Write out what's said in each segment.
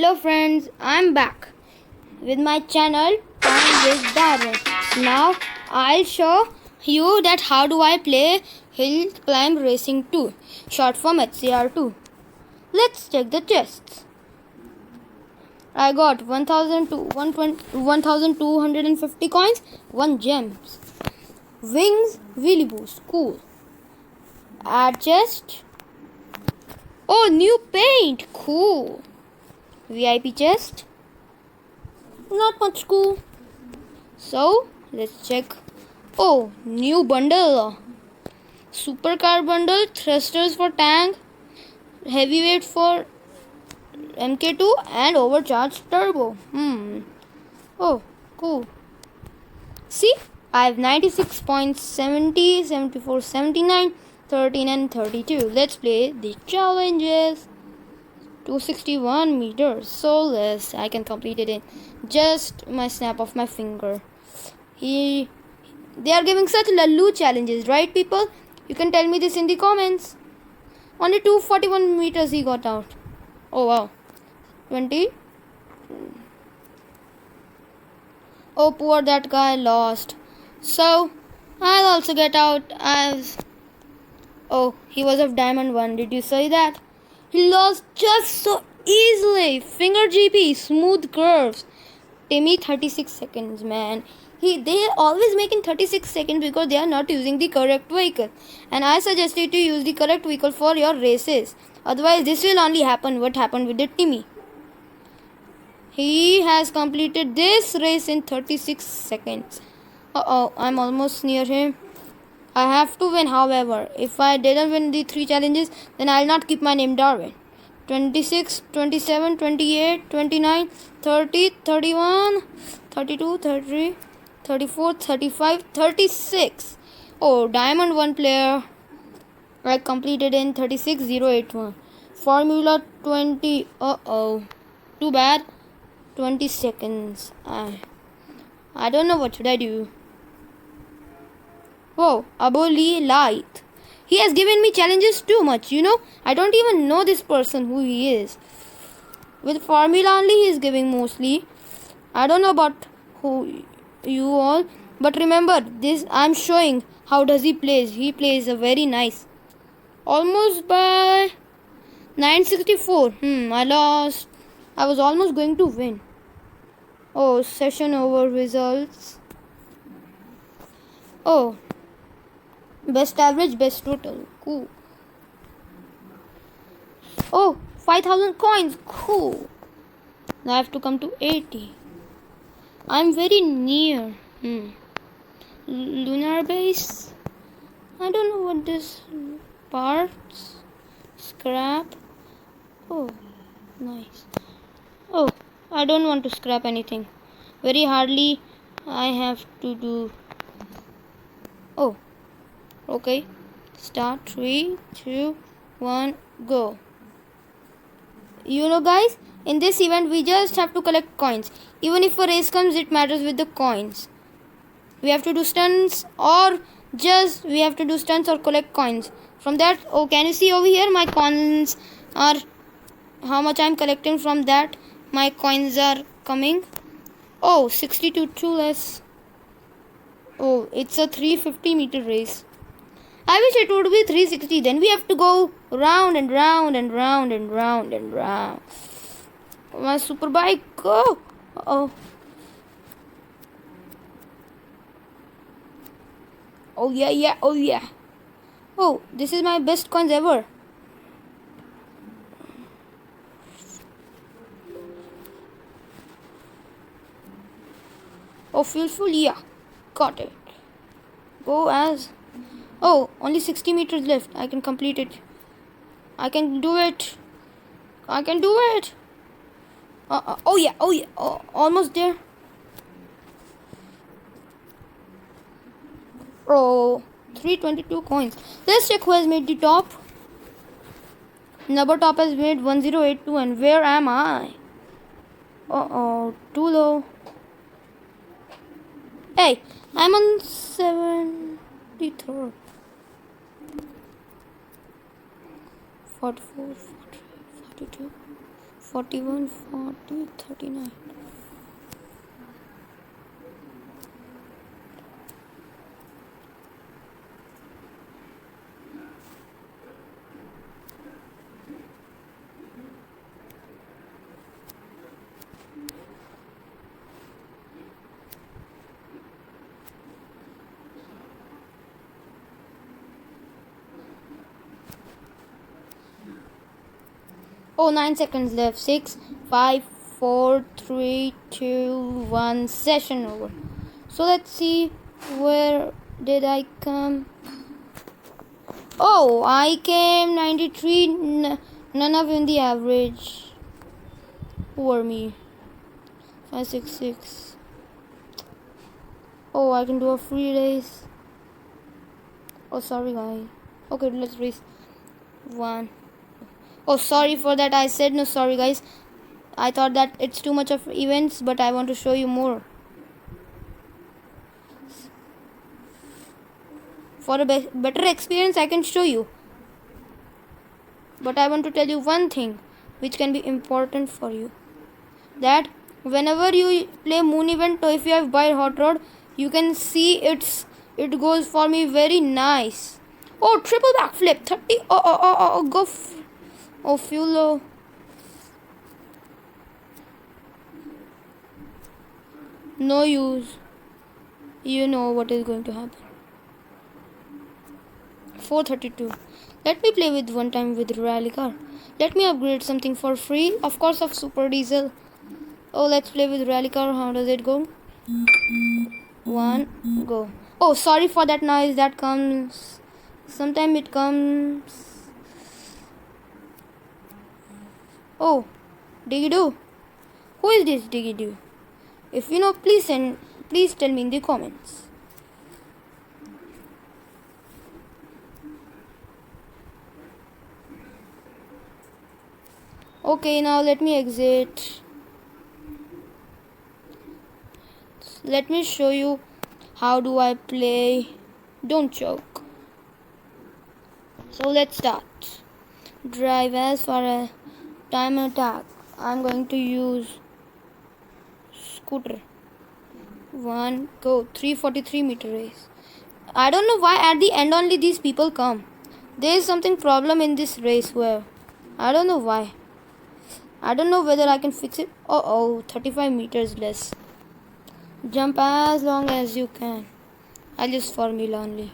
Hello friends, I'm back with my channel Time with Darren. Now I'll show you that how do I play Hill Climb Racing 2, short form HCR2. Let's check the chests. I got 1250 coins, 1 gems. Wings, wheelie boost, cool. Add chest. Oh, new paint, cool. VIP chest, not much cool. So let's check. Oh, new bundle, supercar bundle, thrusters for tank, heavyweight for MK2 and overcharged turbo. Oh, cool. See, I have 96 points, 70, 74, 79, 13 and 32. Let's play the challenges. 261 meters, so less. I can complete it in just my snap of my finger. They are giving such laloo challenges, right people? You can tell me this in the comments. Only 241 meters he got out. Oh wow. 20. Oh, poor that guy lost. So I'll also get out as... Oh, he was of diamond 1. Did you say that? He lost just so easily. Finger GP, smooth curves. Timmy 36 seconds, man. They are always making 36 seconds because they are not using the correct vehicle. And I suggest you to use the correct vehicle for your races. Otherwise, this will only happen what happened with the Timmy. He has completed this race in 36 seconds. I'm almost near him. I have to win, however. If I didn't win the 3 challenges, then I'll not keep my name Darwin. 26, 27, 28, 29, 30, 31, 32, 33, 34, 35, 36. Oh, Diamond 1 player. I completed in 36.081. Formula 20. Too bad. 20 seconds. I don't know what should I do. Whoa, Aboli Light. He has given me challenges too much, I don't even know this person who he is. With formula only he is giving mostly. I don't know about who you all. But remember, this I'm showing how does he plays. He plays a very nice. Almost by 964. I lost. I was almost going to win. Oh, session over results. Oh. Best average, best total. Cool. Oh, 5,000 coins. Cool. Now I have to come to 80. I'm very near. Lunar base. I don't know what this parts. Scrap. Oh, nice. Oh, I don't want to scrap anything. Very hardly I have to do. Oh. Okay, start 3, 2, 1, go. Guys, in this event we just have to collect coins. Even if a race comes, it matters with the coins. We have to do stunts or collect coins. From that, oh, can you see over here my coins are how much I'm collecting from that? My coins are coming. Oh, 62, too less. Oh, it's a 350 meter race. I wish it would be 360. Then we have to go round and round and round and round and round. My super bike, go! Oh. Oh yeah. Oh yeah. Oh, this is my best coins ever. Oh, full, yeah. Got it. Go as... Oh, only 60 meters left. I can complete it. I can do it. Oh yeah. Oh, almost there. Oh, 322 coins. Let's check who has made the top. Number top has made 1082. And where am I? Too low. Hey, I'm on 73rd. 44, 43, 42, 41, 40, 39. Oh, 9 seconds left. 6, 5, 4, 3, 2, 1. Session over. So let's see, where did I come? Oh, I came 93. None of in the average. Poor me. 566. Oh, I can do a free race. Oh, sorry, guys. Okay, let's race. 1. Oh, sorry for that. I said no, sorry, guys. I thought that it's too much of events, but I want to show you more. For a better experience, I can show you. But I want to tell you one thing which can be important for you. That whenever you play moon event, or if you have buy hot rod, you can see it goes for me very nice. Oh, triple backflip 30. Go. Oh, fuel low. No use. You know what is going to happen. 432. Let me play with one time with rally car. Let me upgrade something for free. Of course, of super diesel. Oh, let's play with rally car. How does it go? 1, go. Oh, sorry for that noise that comes. Sometimes it comes. Oh, Diggy Doo. Who is this Diggy Doo? If you know, please tell me in the comments. Okay, now let me exit. Let me show you how do I play. Don't choke. So let's start. Drive as far as time attack. I'm going to use scooter. 1, go. 343 meter race. I don't know why at the end only these people come. There is something problem in this race where I don't know why. I don't know whether I can fix it. 35 meters less. Jump as long as you can. I'll use formula only.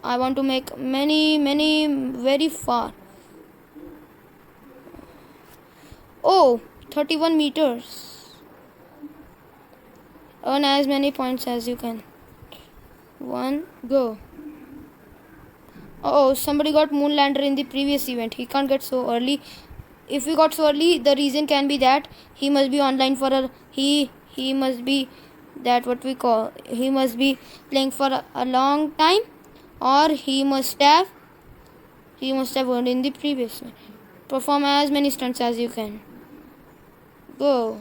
I want to make many very far. Oh, 31 meters. Earn as many points as you can. 1, go. Oh, somebody got Moonlander in the previous event. He can't get so early. If he got so early, the reason can be that he must be online for a he must be that what we call he must be playing for a long time, or he must have won in the previous one. Perform as many stunts as you can. Go.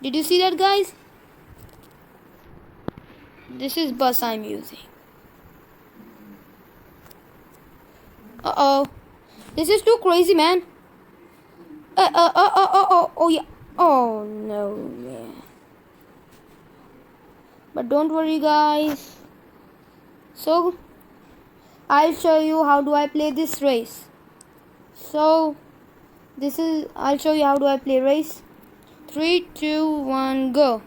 Did you see that, guys? This is bus I'm using. This is too crazy, man. Oh yeah. Oh no, man. But don't worry, guys. So I'll show you how do I play this race. So I'll show you how do I play race. 3, 2, 1, go.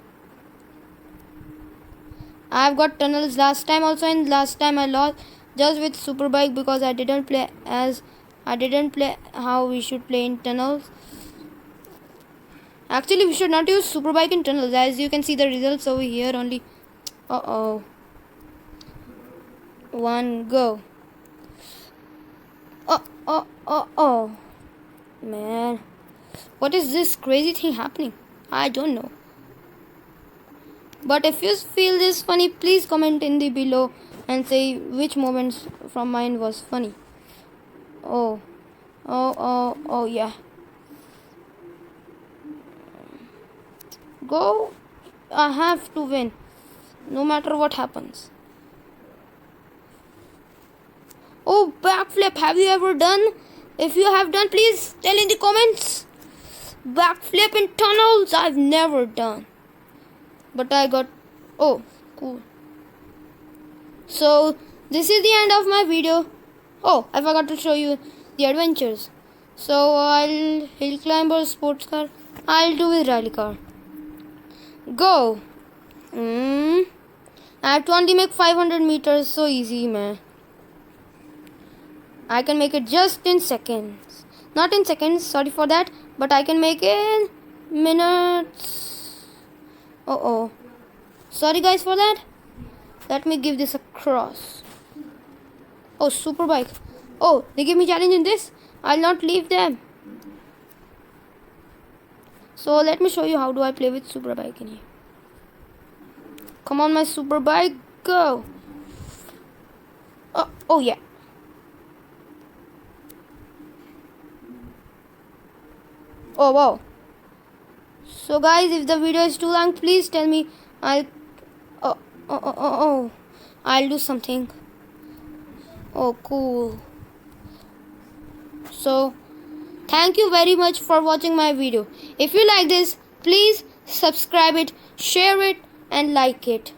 I've got tunnels last time also, and last time I lost just with superbike because I didn't play how we should play in tunnels. Actually, we should not use superbike in tunnels, as you can see the results over here only. 1, go. Man, what is this crazy thing happening? I don't know. But if you feel this funny, please comment in the below and say which moments from mine was funny. Oh yeah. Go. I have to win, no matter what happens. Oh, backflip. Have you ever done? If you have done, please tell in the comments. Backflip in tunnels. I've never done. But I got... Oh, cool. So, this is the end of my video. Oh, I forgot to show you the adventures. So, I'll hill climber sports car. I'll do with rally car. Go. I have to only make 500 meters. So easy, man. I can make it just in seconds. Not in seconds, sorry for that. But I can make it in minutes. Oh. Sorry guys for that. Let me give this a cross. Oh, super bike. Oh, they give me challenge in this. I'll not leave them. So let me show you how do I play with super bike in here. Come on, my super bike, go. Oh yeah. Oh wow. So guys, if the video is too long, please tell me. I'll I'll do something. Oh cool. So thank you very much for watching my video. If you like this, please subscribe it, share it and like it.